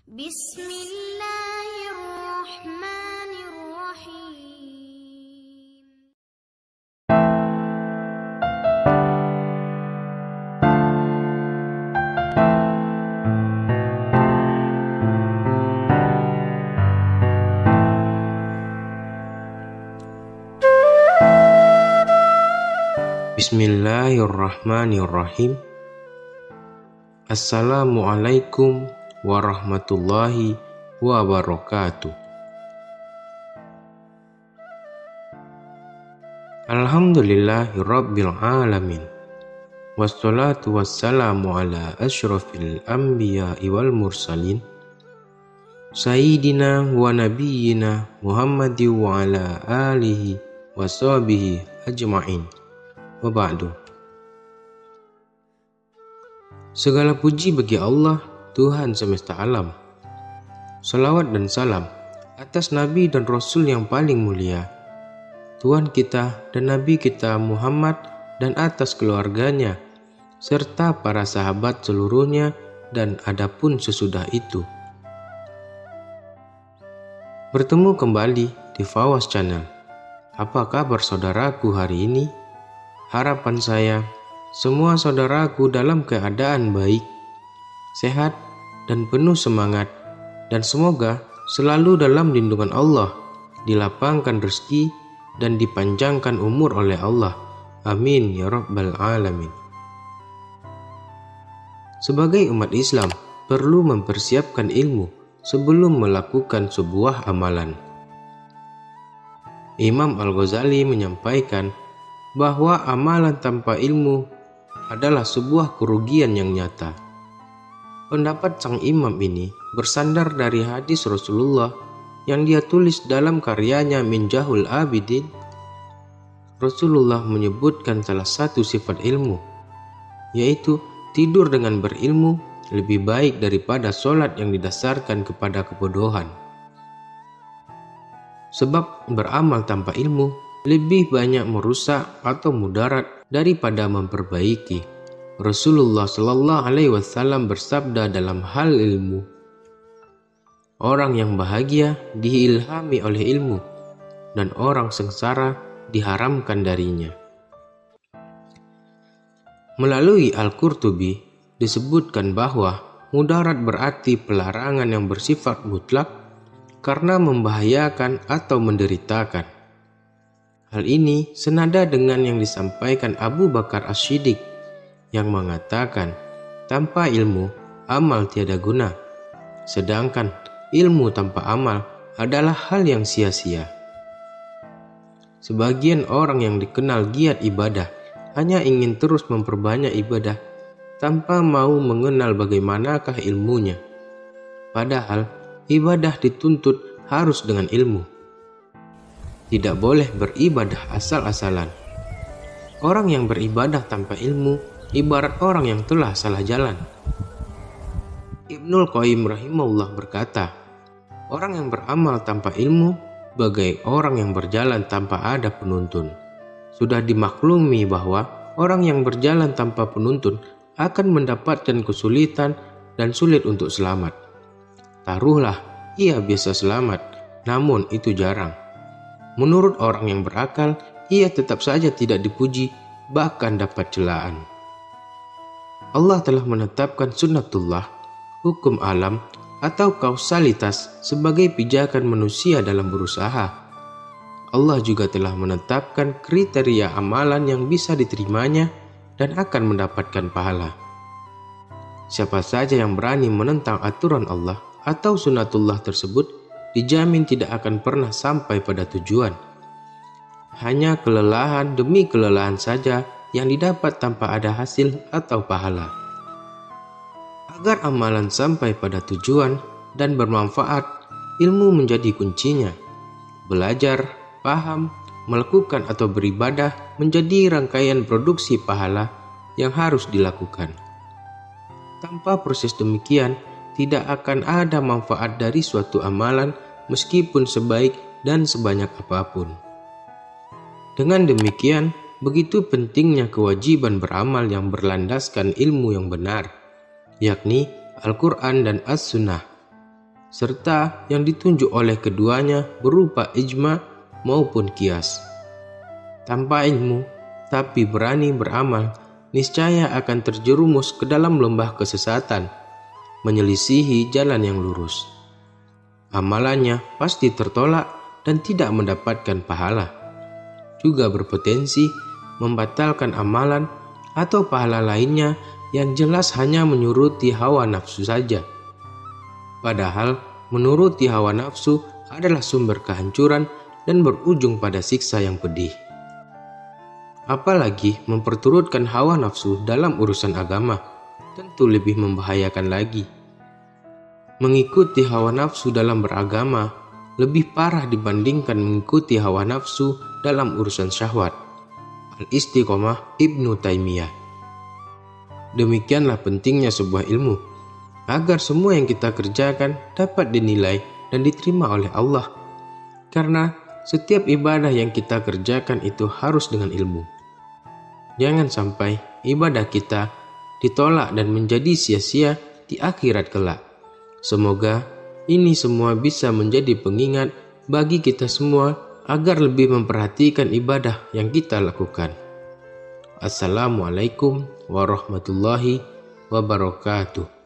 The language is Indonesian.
Bismillahirrahmanirrahim. Bismillahirrahmanirrahim. Assalamualaikum warahmatullahi wabarakatuh. Alhamdulillahirabbil alamin. Wassalatu wassalamu ala asyrafil anbiya'i wal mursalin. Sayyidina wa nabiyyina Muhammadin wa ala alihi wa sahbihi ajma'in. Wa ba'du. Segala puji bagi Allah, Tuhan semesta alam. Salawat dan salam atas Nabi dan Rasul yang paling mulia, Tuhan kita dan Nabi kita Muhammad, dan atas keluarganya serta para sahabat seluruhnya dan adapun sesudah itu. Bertemu kembali di Fawas Channel. Apa kabar saudaraku hari ini? Harapan saya, semua saudaraku dalam keadaan baik, sehat, dan penuh semangat, dan semoga selalu dalam lindungan Allah, dilapangkan rezeki, dan dipanjangkan umur oleh Allah. Amin ya rabbal alamin. Sebagai umat Islam, perlu mempersiapkan ilmu sebelum melakukan sebuah amalan. Imam Al-Ghazali menyampaikan bahwa amalan tanpa ilmu adalah sebuah kerugian yang nyata. Pendapat sang imam ini bersandar dari hadis Rasulullah yang dia tulis dalam karyanya Minjahul Abidin. Rasulullah menyebutkan salah satu sifat ilmu, yaitu tidur dengan berilmu lebih baik daripada sholat yang didasarkan kepada kebodohan. Sebab beramal tanpa ilmu lebih banyak merusak atau mudarat daripada memperbaiki. Rasulullah Shallallahu Alaihi Wasallam bersabda dalam hal ilmu, orang yang bahagia diilhami oleh ilmu, dan orang sengsara diharamkan darinya. Melalui Al-Qurtubi disebutkan bahwa mudarat berarti pelarangan yang bersifat mutlak karena membahayakan atau menderitakan. Hal ini senada dengan yang disampaikan Abu Bakar As-Siddiq yang mengatakan, tanpa ilmu, amal tiada guna. Sedangkan ilmu tanpa amal adalah hal yang sia-sia. Sebagian orang yang dikenal giat ibadah hanya ingin terus memperbanyak ibadah tanpa mau mengenal bagaimanakah ilmunya. Padahal ibadah dituntut harus dengan ilmu. Tidak boleh beribadah asal-asalan. Orang yang beribadah tanpa ilmu ibarat orang yang telah salah jalan. Ibnul Qayyim rahimahullah berkata, orang yang beramal tanpa ilmu bagai orang yang berjalan tanpa ada penuntun. Sudah dimaklumi bahwa orang yang berjalan tanpa penuntun akan mendapatkan kesulitan dan sulit untuk selamat. Taruhlah ia bisa selamat, namun itu jarang. Menurut orang yang berakal, ia tetap saja tidak dipuji, bahkan dapat celaan. Allah telah menetapkan sunnatullah, hukum alam atau kausalitas sebagai pijakan manusia dalam berusaha. Allah juga telah menetapkan kriteria amalan yang bisa diterimanya dan akan mendapatkan pahala. Siapa saja yang berani menentang aturan Allah atau sunnatullah tersebut, dijamin tidak akan pernah sampai pada tujuan. Hanya kelelahan demi kelelahan saja yang didapat tanpa ada hasil atau pahala. Agar amalan sampai pada tujuan dan bermanfaat, ilmu menjadi kuncinya. Belajar, paham, melakukan atau beribadah menjadi rangkaian produksi pahala yang harus dilakukan. Tanpa proses demikian, tidak akan ada manfaat dari suatu amalan meskipun sebaik dan sebanyak apapun. Dengan demikian, begitu pentingnya kewajiban beramal yang berlandaskan ilmu yang benar, yakni Al-Quran dan As-Sunnah. serta yang ditunjuk oleh keduanya berupa ijma maupun qiyas. Tanpa ilmu, tapi berani beramal, niscaya akan terjerumus ke dalam lembah kesesatan, menyelisihi jalan yang lurus. Amalannya pasti tertolak dan tidak mendapatkan pahala. Juga berpotensi membatalkan amalan atau pahala lainnya yang jelas hanya menuruti hawa nafsu saja. Padahal menuruti hawa nafsu adalah sumber kehancuran dan berujung pada siksa yang pedih. Apalagi memperturutkan hawa nafsu dalam urusan agama, tentu lebih membahayakan lagi. Mengikuti hawa nafsu dalam beragama lebih parah dibandingkan mengikuti hawa nafsu dalam urusan syahwat. Al-Istiqomah Ibnu Taimiyah. Demikianlah pentingnya sebuah ilmu, agar semua yang kita kerjakan dapat dinilai dan diterima oleh Allah. Karena setiap ibadah yang kita kerjakan itu harus dengan ilmu. Jangan sampai ibadah kita ditolak dan menjadi sia-sia di akhirat kelak. Semoga ini semua bisa menjadi pengingat bagi kita semua agar lebih memperhatikan ibadah yang kita lakukan. Assalamualaikum warahmatullahi wabarakatuh.